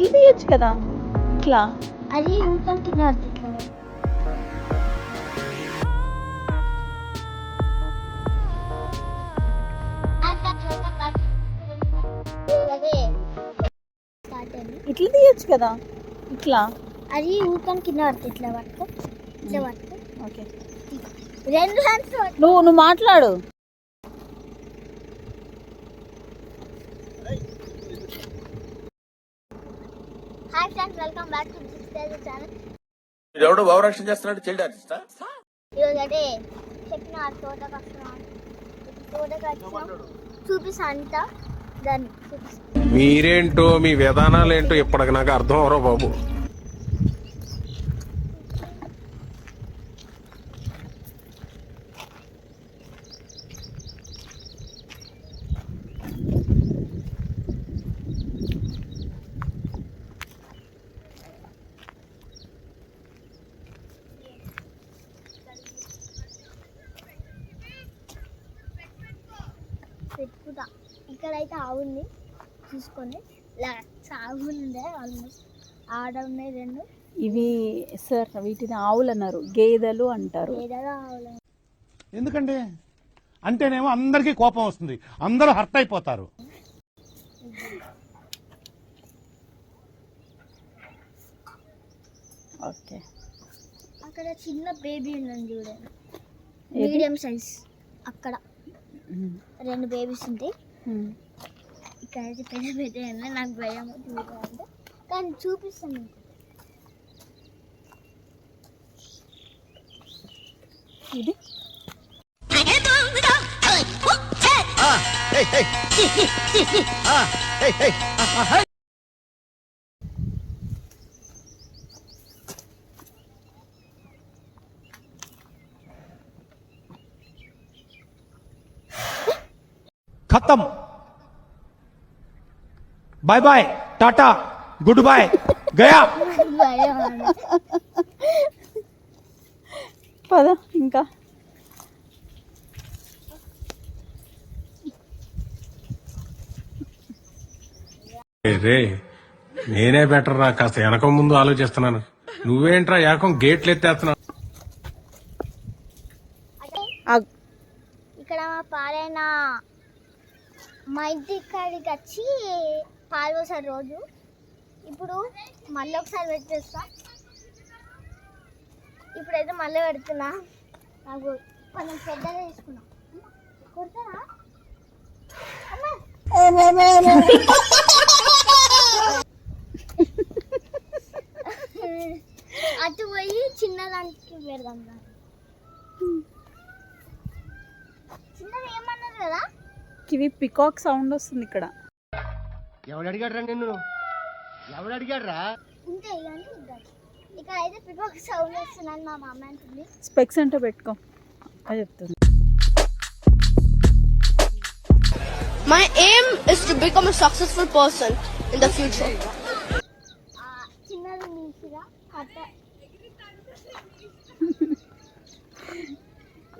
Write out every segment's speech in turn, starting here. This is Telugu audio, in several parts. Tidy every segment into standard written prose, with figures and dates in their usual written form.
ఇట్లా తీయచ్చు కదా, ఇట్లా. అది ఇట్లా తీయచ్చు కదా, ఇట్లా. అది ఊరికని కింద పడుతుంది. ఇట్లా పట్టుకో, ఇట్లా పట్టుకో. ఓకే, రెండు హ్యాండ్స్ నువ్వు మాట్లాడు. Hi friends, welcome back to this channel. ఎవడో ఓవరాక్షన్ చేస్తున్నాడు, చైల్డ్ ఆర్టిస్టా? ఈరోజు అంటే చెప్పిన తోటకు వస్తున్నాం. తోటకు వచ్చాం, చూపిస్తా అంతా. దాన్ని చూపిస్తా. మీరేంటో మీ విధానాలు ఏంటో ఇప్పటికి నాకు అర్థం అవరో బాబు. పెట్టుకుంటా. ఇక్కడైతే ఆవుంది చూసుకొని, ఆవులు ఉండే ఆల్మోస్ట్ ఆడ ఉన్నాయి రెండు. ఇవి సార్ వీటిని ఆవులు అన్నారు, గేదెలు అంటారు. గేదెలు ఆవులు ఎందుకంటే అంటేనేమో అందరికీ కోపం వస్తుంది, అందరూ హర్ట్ అయిపోతారు. ఓకే, అక్కడ చిన్న బేబీ ఉందని చూడండి, మీడియం సైజ్. అక్కడ రెండు బేబీస్ ఉంటాయి. ఇక్కడైతే పెద్ద పెద్ద ఉన్నాయి. నాకు భయం చూడాలంటే, కానీ చూపిస్తాను మీకు. ఇది ఖతం, bye bye, tata, good boy, గయా. భయం పద ఇంకా. రే నేనే బెటర్ రా, కాస్త వెనక ముందు ఆలోచిస్తున్నాను. నువ్వేంట్రా ఏకం గేట్లు ఎత్తేస్తున్నావు. ఇక్కడ పాలైన మా ఇంటి ఇక్కడికి వచ్చి పాలు పోసారు రోజు. ఇప్పుడు మళ్ళీ ఒకసారి పెట్టేస్తా. ఇప్పుడైతే మళ్ళీ పెడుతున్నా. నాకు కొంచెం పెద్దగా తీసుకున్నా. కొడతారా అటు పోయి చిన్నదానికి పెడదాం. చిన్నది ఏమన్నారు కదా, ఇవి పికాక్ సౌండ్ వస్తుంది ఇక్కడ. ఎవడు అడిగాడ్రా నిన్ను? ఎవడు అడిగాడ్రా? ఉంటాయి కానీ ఇక్కడ అయితే పికాక్ సౌండ్ వస్తుందని మా మమ్మ అంటుంది. స్పెక్స్ అంటే పెట్టుకో అది చెప్తుంది. My aim is to become a successful person in the future. చిన్నది నీసిగా కట్ట.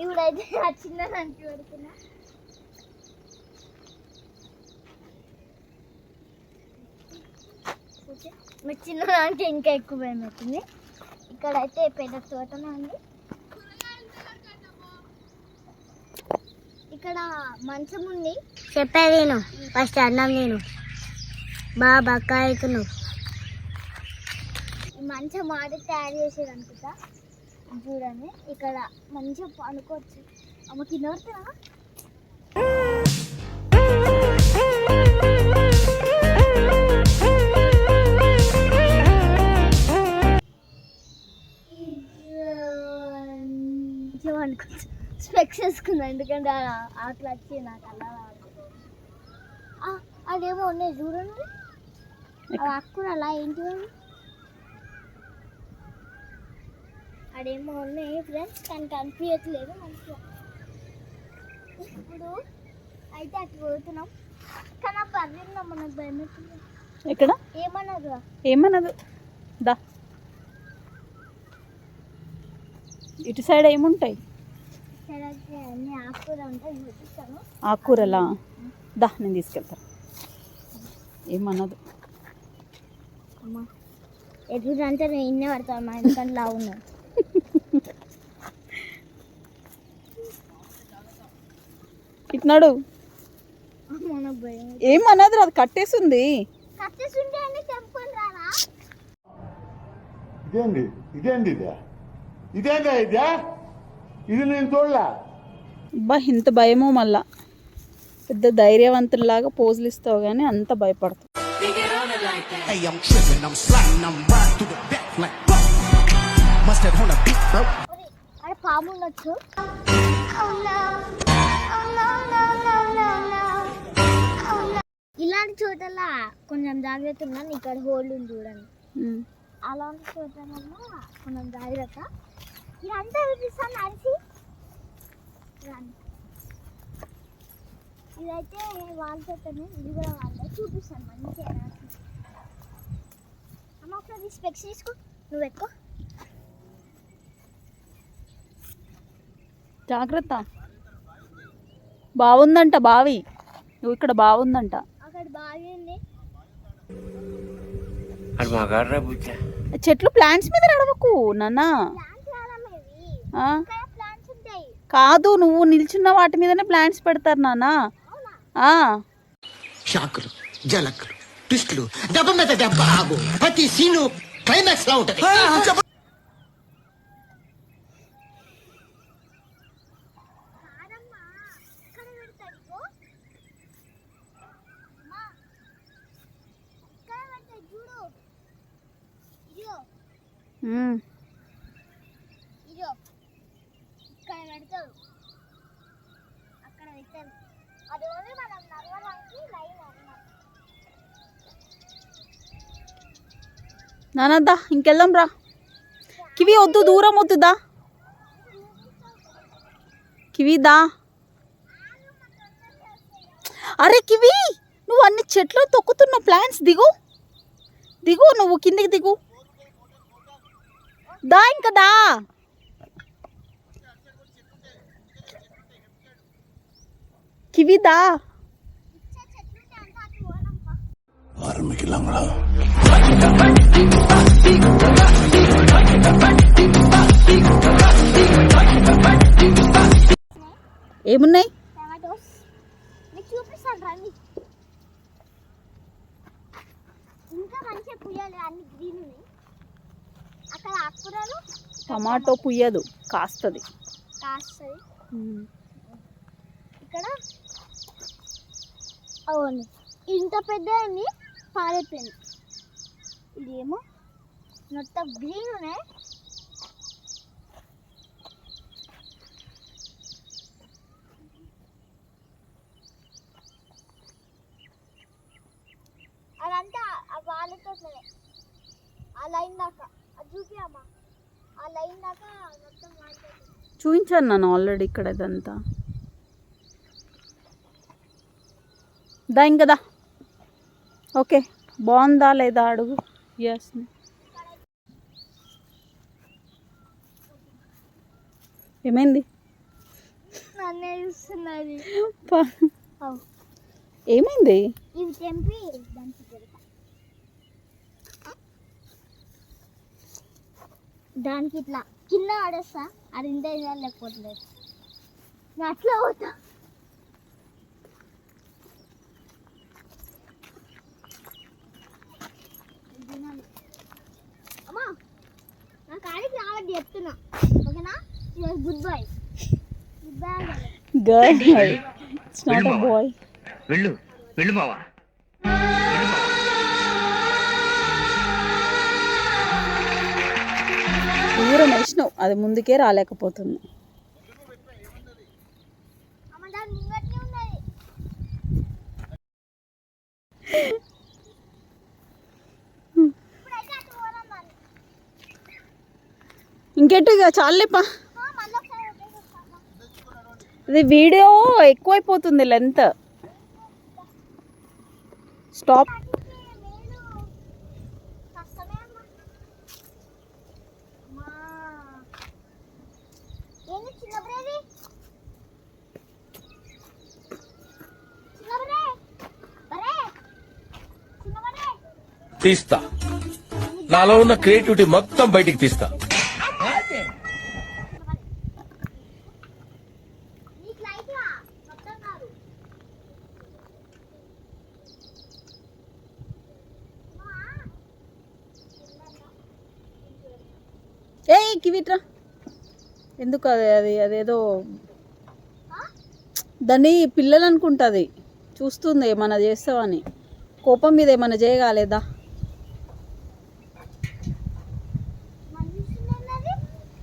ఇప్పుడైతే ఆ చిన్నదానికి పెడుతున్నా. మీరు చిన్నదానికి ఇంకా ఎక్కువ భయం అవుతుంది. ఇక్కడైతే పెద్ద తోటనే ఉంది. ఇక్కడ మంచం ఉంది. చెప్పేది నేను ఫస్ట్ అన్నం నేను బాగా అవుతున్నావు. ఈ మంచం ఆడి తయారు చేసేది అనుకుంటా. చూడండి, ఇక్కడ మంచిగా పనుకోవచ్చు. అమ్మ కింద పడుతున్నా. స్పెక్స్ వేసుకుందా, ఎందుకంటే అట్లా వచ్చి నాకు అలా అదేమో ఉన్నాయి చూడండి. అవి అక్కున అలా ఏంటి అదేమో ఉన్నాయి ఫ్రెండ్స్, కానీ కనిపించట్లేదు మంచిగా. ఇప్పుడు అయితే అటు పోతున్నాం, కానీ ఆ పర్లేదు మనకు భయం అవుతుంది. ఎక్కడ ఏమన్నదు దా. ఇటు సైడ్ ఏముంటాయి? అన్ని ఆకుకూర ఉంటాయి, చూపిస్తాను. ఆకుకూరలా? దా నేను తీసుకెళ్తాను. ఏమన్నదు. అమ్మా ఎదురు అంటే నేను ఇన్నే పడతాను మా ఎందుకంటే లా ఉన్నాను. ఇట్నాడు మనకు భయం ఏమన్నది అది కట్టేసింది. కట్టేస్తుంటే అన్ని తెంపుకొని రారా. ఇదేంది ఇదేంది ఇదేందా ఇదే ఇది నేను చూడలే. అబ్బా ఇంత భయమో మళ్ళా. పెద్ద ధైర్యవంతుల్లాగా పోజులు ఇస్తావు కానీ అంత భయపడతావు. Hey, I'm tripping, I'm sliding, I'm riding through the back like fuck. Mustard on a beat, bro. అక్కడ పాము ఉండొచ్చు. ఇలాంటి చోటలా కొంచెం జాగ్రత్త ఉన్నాను. ఇక్కడ హోల్డ్ ఉంది చూడండి. అలాంటి చోటలన్నా కొంచెం జాగ్రత్త. ఇదంతా చూపిస్తాను నడిచి ఇదైతే వాళ్ళ చోటనే, ఇది కూడా వాళ్ళే. చూపిస్తాను మంచిగా అమ్మ. ఒకసారి స్పెక్స్ తీసుకో, నువ్వు ఎక్కువ జాగ్రత్త. బాగుందంట బావి. నువ్వు ఇక్కడ బాగుందంట. అక్కడ బాగుంది. అది మా గాడ్రా బుజ్జా. చెట్లు ప్లాంట్స్ మీద నడవకు నాన్న. ప్లాంట్స్ కాదమ్మా ఇవి. ఆ? ఇక్కడ ప్లాంట్స్ ఉంటాయి. కాదు, నువ్వు నిల్చున్న వాటి మీదనే ప్లాంట్స్ పెడతారు నాన్న. షాకులు, జలకులు, ట్విస్టులు, దెబ్బ మీద దెబ్బ ఆగు. ప్రతి సీను క్లైమాక్స్ లా ఉంటది. కాదమ్మా ఇక్కడ పెడతాడు. ఇగో అమ్మా ఇక్కడ పెడతాడు చూడు. ఇదిగో ఇదిగో ఇక్కడ పెడతాడు, అక్కడ పెట్టారు. అది ఓన్లీ మనం నడవడానికి లైన్ అన్నమాట. నానద్దా ఇంకెళ్దాం రా. కివి వద్దు, దూరం వద్దుదా. కివి దా. అరే కివి, నువ్వు అన్ని చెట్లు తొక్కుతున్నావు. ప్లాంట్స్ దిగు దిగు, నువ్వు కిందికి దిగు. దా ఇంకా దా. కివి దా. చెట్లుంటే అంతా అటు పోనమ్మా. ఏమున్నాయి? టమాటోస్ మీకు చూపిస్తాను రండి. ఇంకా మంచిగా పుయ్యాలి, అన్ని గ్రీన్ ఉన్నాయి. అక్కడ ఆకుకూరలు టమాటో పుయ్యదు, కాస్తుంది. కాస్తుంది. ఇక్కడ అవును ఇంత పెద్ద అన్ని పారైపోయింది. ఇదేమో మొత్తం గ్రీన్ ఉన్నాయి. అదంతా వాళ్ళతో ఆ లైన్ దాకా అది చూపియమ్మా. ఆ లైన్ దాకా మొత్తం వాళ్ళతో. చూపించాను నన్ను ఆల్రెడీ ఇక్కడ ఇదంతా. దా ఇంకదా. ఓకే, బాగుందా లేదా అడుగు. ఎస్. ఏమైంది? నన్నే చూస్తున్నది. ఏమైంది? ఇవి తెంపి దానికి పెడతా. దానికి ఇట్లా కింద పడేస్తా. అది ఇంత లేకపోలేదు. నేను అట్లా పోతా. అమ్మా నా కాడికి రావద్దు చెప్తున్నా, ఓకేనా? Good bye. Good bye. Girl, it's not a boy. వెళ్ళు వెళ్ళు బావా. దూరం వేసినావు, అది ముందుకే రాలేకపోతుంది. అమ్మ దాని ముంగట్నే ఉన్నది. ఇప్పుడైతే అటు పోరమ్మా. ఇంకెటు ఇక చాలేపా. మళ్ళీ ఒకసారి వదిలేసేస్తామా. ఇది వీడియో ఎక్కువైపోతుంది లెంత్. స్టాప్. తీస్తా. నాలో ఉన్న క్రియేటివిటీ మొత్తం బయటికి తీస్తా. ఏయ్ కివిట్రా, ఎందుకు అదేదో దాన్ని పిల్లలు అనుకుంటుంది, చూస్తుంది ఏమన్నా చేస్తావని, కోపం మీద ఏమన్నా చేయగాలేదా?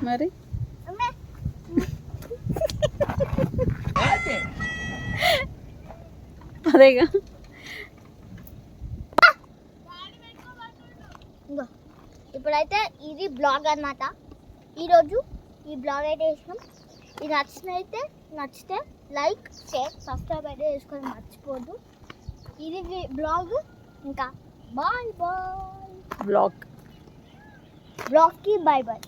మరి అదేగా. ఇంకో ఇప్పుడైతే ఇది బ్లాగ్ అన్నమాట. ఈరోజు ఈ బ్లాగ్ అయితే వేసినాం. ఇది నచ్చితే లైక్ షేర్ సబ్స్క్రైబ్ అయితే చేసుకొని మర్చిపోద్దు. ఇది బ్లాగ్. ఇంకా బాయ్ బాయ్. బ్లాగ్కి బాయ్ బాయ్.